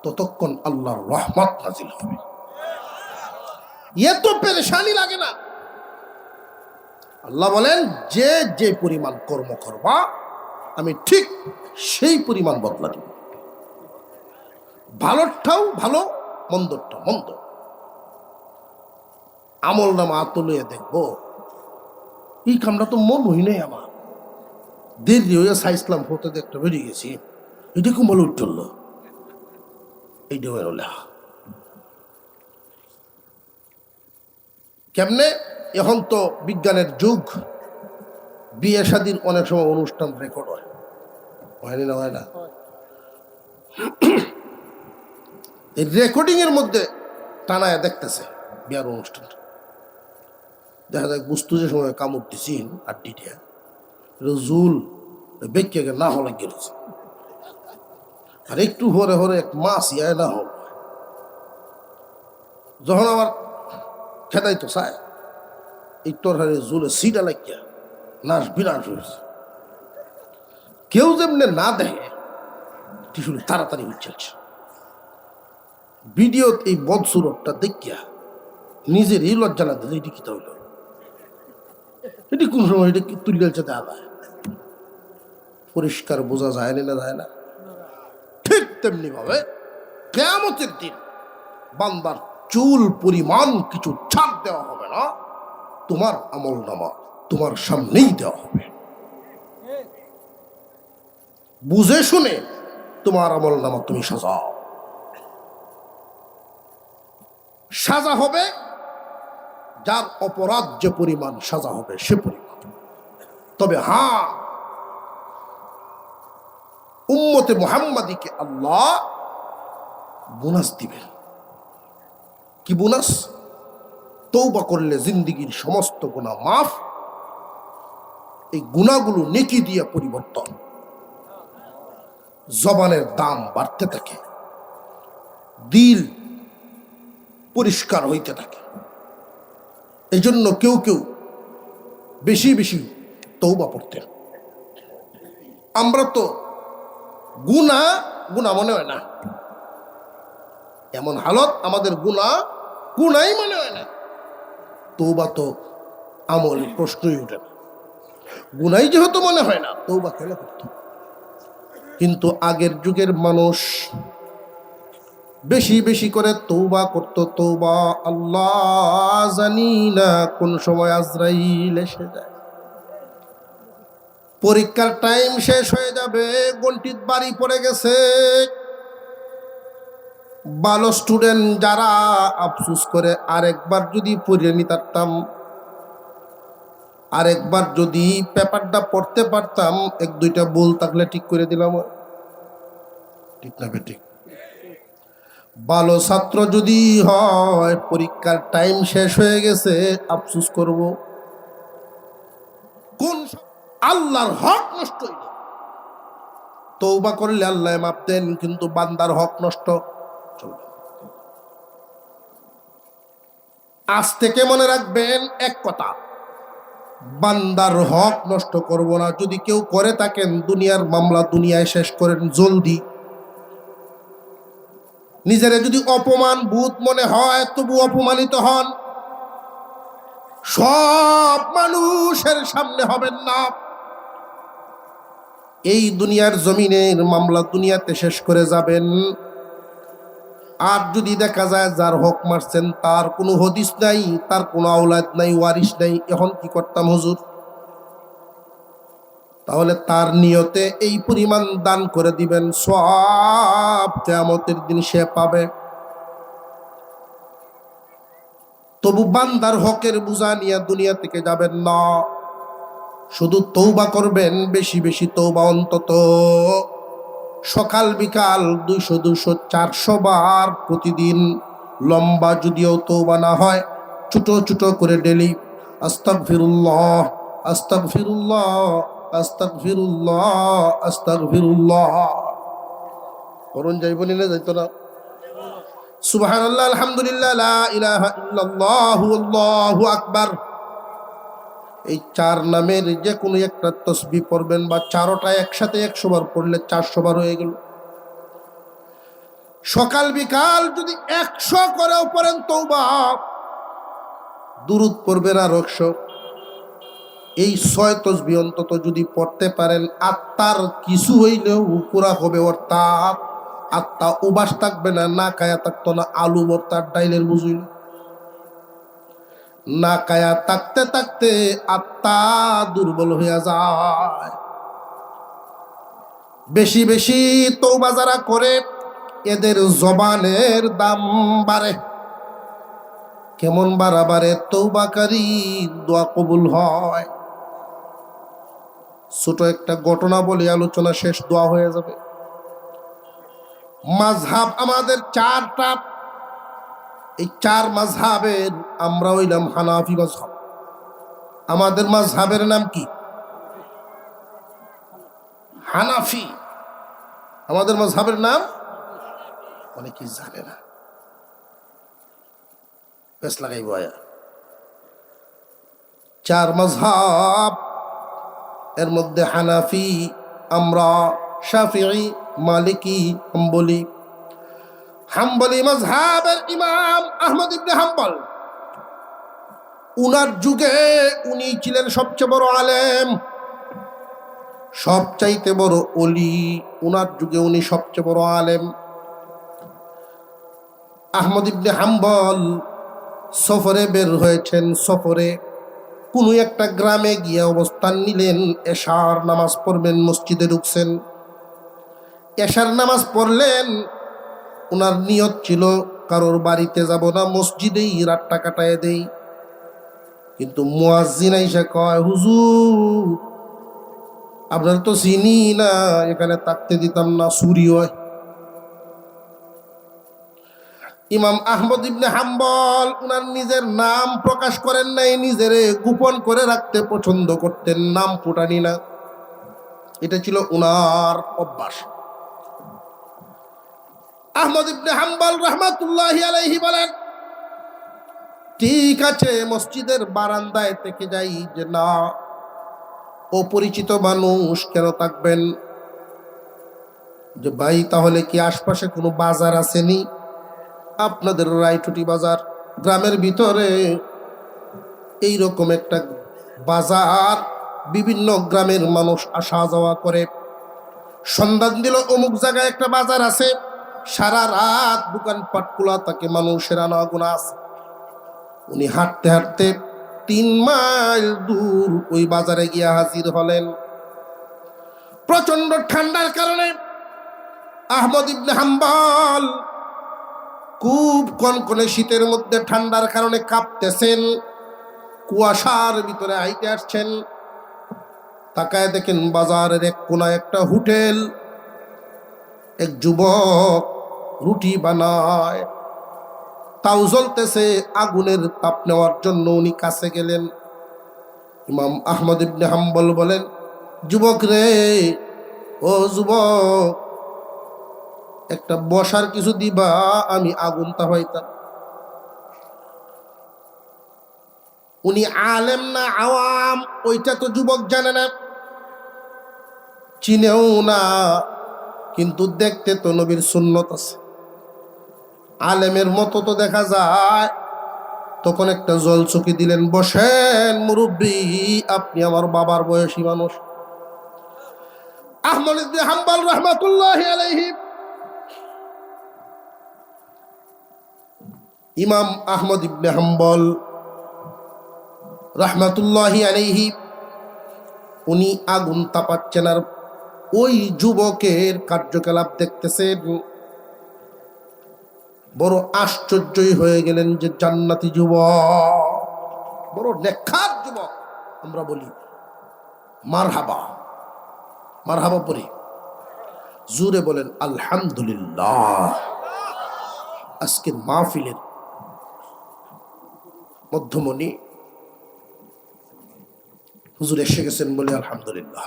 ততক্ষণ আল্লাহর রহমত নাজিল হবে। এত পেরেশানি লাগে না। আল্লাহ বলেন যে যে পরিমাণ কর্ম করবা আমি ঠিক সেই পরিমাণ বদলা দিব। ভালোটাও ভালো, মন্দরটা মন্দ। আমল নামা তুলে দেখবো, এই কামটা তো মন হই নাই আমার, দেরি হয়ে সাইসলাম হতে দেখতে বেরিয়ে গেছি, এটা কুমল উঠল, এইটা বেরোলে কেমনে? এখন তো বিজ্ঞানের যুগ, বিয়ে শাদীর অনেক সময় অনুষ্ঠান রেকর্ড হয়, হয়নি না? হয় না? এই রেকর্ডিং এর মধ্যে টানায় দেখতেছে বিয়ার অনুষ্ঠান। দেখা যায় বস্তু যে সময় কামড় দিছিন আর ডিটিয়া জুল বেঁকে না হলে গেছে, আর একটু হরে হরে এক মাছ ইয় না হল। যখন আবার খেদাই তো চায়, এই তরহারে জুলে সিটা লাগিয়া নাশ বিনাশ হয়েছে। কেউ যেমনি না দেখে টিসুল তাড়াতাড়ি উঠছে। ভিডিও এই বদসুরতটা দেখিয়া নিজের এই লজ্জা লাগছে, এটি কি হইল, এটি কোন সময় এটা কি তুলে দেওয়া যায়? পরিষ্কার বোঝা যায় না, যায় না? ঠিক তেমনি ভাবে কিয়ামতের দিন বান্দার চুল পরিমাণ কিছু ছাড় দেওয়া হবে না, তোমার আমল নামা তোমার সামনেই দেওয়া হবে। বুঝে শুনে তোমার আমল নামা তুমি সাজাও। সাজা হবে যার অপরাধ যে পরিমাণ সাজা হবে সে পরিমাণ। তবে হ্যাঁ, উম্মতে মুহাম্মাদীকে আল্লাহ বোনাস দিবেন। কি বোনাস? তওবা করলে জিন্দেগীর সমস্ত গুনাহ মাফ, এই গুনাহগুলো নেকি দিয়ে পরিবর্তন, জবানের দাম বাড়তে থাকে, দিল পরিষ্কার হইতে থাকে। এই জন্য কেউ কেউ বেশি বেশি তওবা পড়তেন। আমরা তো গুনাহ গুনাহ মনে হয় না, এমন হালত আমাদের গুনাহই মনে হয় না। তওবা তো আমল প্রশ্নই উঠে না। গুনাহই যেহেতু মনে হয় না, তওবা কেন করত? কিন্তু আগের যুগের মানুষ বেশি বেশি করে তৌবা করতো। তৌবা, আল্লাহ জানি না কোন সময় আজরাইল এসে যায়। পরীক্ষার টাইম শেষ হয়ে যাবে, গন্টিত বাড়ি পড়ে গেছে। ভালো স্টুডেন্ট যারা আফসোস করে আরেকবার যদি পড়ে নিতাম, আরেকবার যদি পেপারটা পড়তে পারতাম, এক দুইটা ভুল থাকলে ঠিক করে দিলাম। ঠিক না বেঠিক? ভালো ছাত্র যদি হয়, পরীক্ষার টাইম শেষ হয়ে গেছে, আফসোস করব। কোন আল্লাহর হক নষ্ট হইল। তওবা করলে আল্লাহ মাফ দেন, কিন্তু বান্দার হক নষ্ট চলবে। আজ থেকে মনে রাখবেন এক কথা, বান্দার হক নষ্ট করব না। যদি কেউ করে থাকেন, দুনিয়ার মামলা দুনিয়ায় শেষ করেন জলদি। নিজেরে যদি অপমান বোধ মনে হয়, তবু অপমানিত হন। সব মানুষের সামনে হবেন না। এই দুনিয়ার জমিনের মামলা দুনিয়াতে শেষ করে যাবেন। আর যদি দেখা যায় যার হক মারছেন তার কোনো হদিস নাই, তার কোনো আওলাদ নাই, ওয়ারিস নাই, এখন কি করতাম হুজুর? তাহলে তার নিয়তে এই পরিমাণ দান করে দিবেন, সব কিয়ামতের দিন সে পাবে। তবু বান্দার হকের বোঝা নিয়ে দুনিয়া থেকে যাবেন না। শুধু তৌবা করবেন, বেশি বেশি তৌবা, অন্তত সকাল বিকাল 200 200 400 বার প্রতিদিন। লম্বা যদিও তৌবা না হয়, ছোট ছোট করে ডেলি আস্তাগফিরুল্লাহ, আস্তাগফিরুল্লাহ, আস্তাগফিরুল্লাহ, আস্তাগফিরুল্লাহ করুন। যাইবনি না যাইতো না? সুবহানাল্লাহ, আলহামদুলিল্লাহ, লা ইলাহা ইল্লাল্লাহ, আল্লাহু আকবার। এই 4 নামের যে কোনো একটা তসবিহ পড়বেন, বা চারোটা একসাথে 100 বার পড়লে 400 বার হয়ে গেল। সকাল বিকাল যদি 100 করেও পড়েন তওবা, দুরূদ পড়বেন আর 100। এই 6 তসবিহ অন্তত যদি পড়তে পারেন, আত্মার কিছু হইলেও পুরা হবে। অর্থাৎ আত্মা উবাস থাকবে না, না কায়া থাকতো না আলু ভর্তার ডাইলের বুঝিল। না কায়া থাকতে থাকতে আত্মা দুর্বল হইয়া যায়। বেশি বেশি তওবা যারা করে, এদের জবানের দাম বাড়ে। কেমন বাড়ে? তওবাকারী দোয়া কবুল হয়। ছোট একটা ঘটনা বলে আলোচনা শেষ, দোয়া হয়ে যাবে। মাযহাব আমাদের 4টা। এই 4 মাযহাবের আমরা হইলাম হানাফি মাযহাব। আমাদের মাযহাবের নাম কি? হানাফি। আমাদের মাযহাবের নাম অনেকেই জানে না, বেশ লাগাইব। 4 মাযহাব, এর মধ্যে হানাফি আমরা, শাফিঈ, মালিকি, হাম্বলি। হাম্বলি মাযহাবের ইমাম আহমদ ইবনে হাম্বল, উনার যুগে উনি ছিলেন সবচেয়ে বড় আলেম, সবচাইতে বড় ওলি। উনার যুগে উনি সবচেয়ে বড় আলেম। আহমদ ইবনে হাম্বল সফরে বের হয়েছেন। সফরে কোনো একটা গ্রামে গিয়ে অবস্থান নিলেন। এশার নামাজ পড়বেন, মসজিদে ঢুকছেন। এশার নামাজ পড়লেন। ওনার নিয়ত ছিল কারোর বাড়িতে যাব না, মসজিদেই রাতটা কাটায় দেই। কিন্তু মুয়াজ্জিন আইসা কয়, হুজুর আপনার তো চিনি না, এখানে থাকতে দিতাম না, চুরি হয়। ইমাম আহমদ ইবনে হাম্বল উনার নিজের নাম প্রকাশ করেন নাই, নিজেরে গোপন করে রাখতে পছন্দ করতেন, নাম ফুটানি না। এটা ছিল উনার অভ্যাস। আহমদ ইবনে হাম্বল রাহমাতুল্লাহি আলাইহি বলেন, ঠিক আছে মসজিদের বারান্দায় থেকে যাই, যে না অপরিচিত মানুষ কেন থাকবেন। যে ভাই তাহলে কি আশপাশে কোনো বাজার আসেনি? আপনাদের রায়টুটি বাজার, গ্রামের ভিতরে এইরকম একটা বাজার, বিভিন্ন গ্রামের মানুষ আসা যাওয়া করে। সন্ধান দিল অমুক জায়গায় একটা বাজার আছে। সারা রাত দোকান পাটকুলা তাকে মানুষের আনাগোনা আছে। উনি হাঁটতে হাঁটতে 3 মাইল দূর ওই বাজারে গিয়া হাজির হলেন। প্রচন্ড ঠান্ডার কারণে আহমদ ইবনে হাম্বল খুব কনকনে শীতের মধ্যে ঠান্ডার কারণে কাঁপতেছেন, কুয়াশার ভিতরে হাইটে আসছেন। তাকায় দেখেন বাজারের এক কোনায় একটা হোটেল, এক যুবক রুটি বানায়, তাও জ্বলতেছে, আগুনের তাপ নেওয়ার জন্য উনি কাছে গেলেন। ইমাম আহমদ ইবনে হাম্বল বলেন, যুবক রে, ও যুবক, একটা বসার কিছু দিবা, আমি আগুন তাপাইতাম। উনি আলেম না আওয়াম ওইটা তো যুবক জানে না, চিনেও না, কিন্তু দেখতে তো নবীর সুন্নত আছে, আলেমের মতো তো দেখা যায়। তখন একটা জল চকি দিলেন, বসেন মুরব্বী, আপনি আমার বাবার বয়সী মানুষ। আহমদ ইবনে হাম্বল রাহমাতুল্লাহি আলাইহি, ইমাম আহমদ ইবনে হাম্বল রাহমাতুল্লাহি আলাইহি, উনি আগুন তাপাচ্ছেন আর ওই যুবকের কার্যকলাপ দেখতেছেন। বড় আশ্চর্যই হয়ে গেলেন যে জান্নাতি যুবক, বড় নেককার যুবক। আমরা বলি মারহাবা, মারহাবা পড়ি, জোরে বলেন আলহামদুলিল্লাহ। আজকের মাহফিলের মধ্যমণি হুজুর এসে গেছেন বলে আলহামদুলিল্লাহ।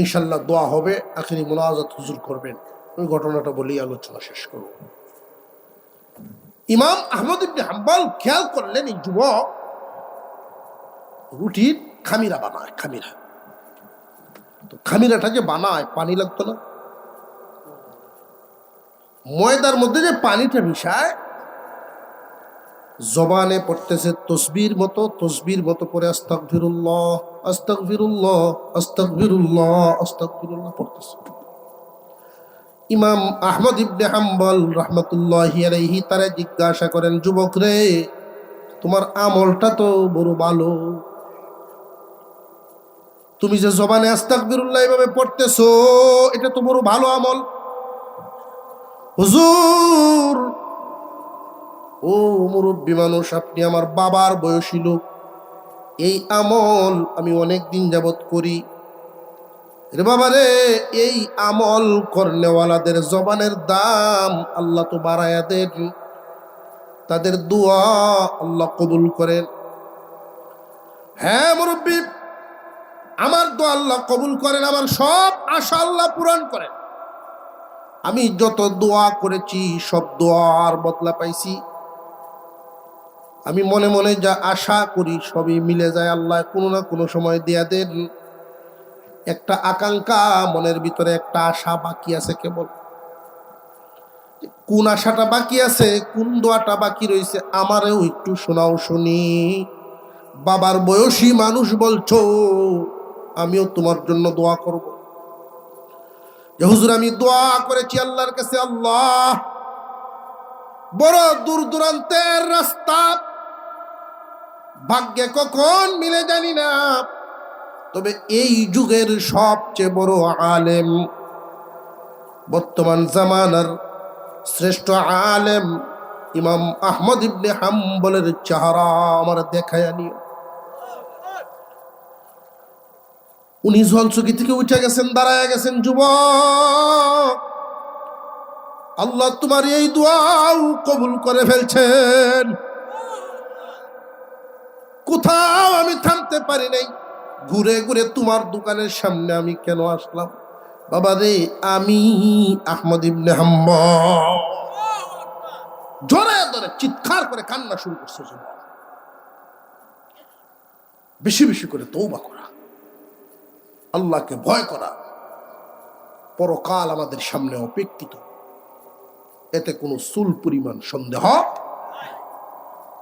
ইনশাল্লাহ দোয়া হবে, আখিরি মুনাজাত হুজুর করবেন। ওই ঘটনাটা বলেই আলোচনা শেষ করব। ইমাম আহমদ ইবনে হাম্বল খেয়াল করলেন এই যুবক রুটির খামিরা বানায়, খামিরা। তো খামিরাটা যে বানায়, পানি লাগতো না, ময়দার মধ্যে যে পানিটা মিশায়, জবানে পড়তেছে তসবির মতো, তসবির মতো করে আস্তাগফিরুল্লাহ আস্তাগফিরুল্লাহ আস্তাগফিরুল্লাহ আস্তাগফিরুল্লাহ পড়তেছে। ইমাম আহমদ ইবনে হাম্বল রাহমাতুল্লাহি আলাইহি তারা জিজ্ঞাসা করেন, যুবক রে, তোমার আমলটা তো বড় ভালো, তুমি যে জবানে আস্তাগফিরুল্লাহ এভাবে পড়তেছো, এটা তো বড় ভালো আমল। হুজুর, ও মুরব্বী মানুষ, আপনি আমার বাবার বয়সী লোক, এই আমল আমি অনেক দিন যাবত করি। রে বাবা রে, এই আমল করনেওয়ালাদের জবানের দাম আল্লাহ তো বাড়ায়া দেন, তাদের দোয়া আল্লাহ কবুল করেন। হ্যাঁ মুরব্বী, আমার দোয়া আল্লাহ কবুল করেন, আমার সব আশা আল্লাহ পূরণ করেন। আমি যত দোয়া করেছি সব দোয়ার বদলা পাইছি। আমি মনে মনে যা আশা করি সবই মিলে যায়, আল্লাহ কোনো না কোনো সময় দেয়া দেন। একটা আকাঙ্ক্ষা মনের ভিতরে, একটা আশা বাকি আছে কেবল। কোন আশাটা বাকি আছে, কোন দোয়াটা বাকি রয়েছে, আমারেও একটু শোনাও শুনি। বাবার বয়সী মানুষ বলছো, আমিও তোমার জন্য দোয়া করব। যে হুজুর, আমি দোয়া করেছি আল্লাহর কাছে, আল্লাহ, বড় দূর দূরান্তের রাস্তা, ভাগ্যে কখন মিলে জানি না, তবে এই যুগের সবচেয়ে বড় আলেম, বর্তমান জামানার শ্রেষ্ঠ আলেম ইমাম আহমদ ইবনে হাম্বলের চেহারা আমার দেখায় নিও। উনি ঝলচকি থেকে উঠে গেছেন, দাঁড়ায় গেছেন, যুবক, আল্লাহ তোমার এই দোয়াও কবুল করে ফেলছেন। কোথাও আমি থামতে পারি নাই, ঘুরে ঘুরে তোমার দোকানের সামনে আমি কেন আসলাম? বাবা রে, আমি আহমদ ইবনে হাম্বল। জোরে ধরে চিৎকার করে কান্না শুরু করছে যুবক। বেশি বেশি করে তওবা করা, আল্লাহকে ভয় করা, পরকাল আমাদের সামনে অপেক্ষিত, এতে কোনো চুল পরিমাণ সন্দেহ।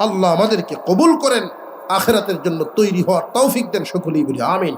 আল্লাহ আমাদেরকে কবুল করেন, আখিরাতের জন্য তৈরি হওয়ার তৌফিক দেন, সকলেই বলি আমিন।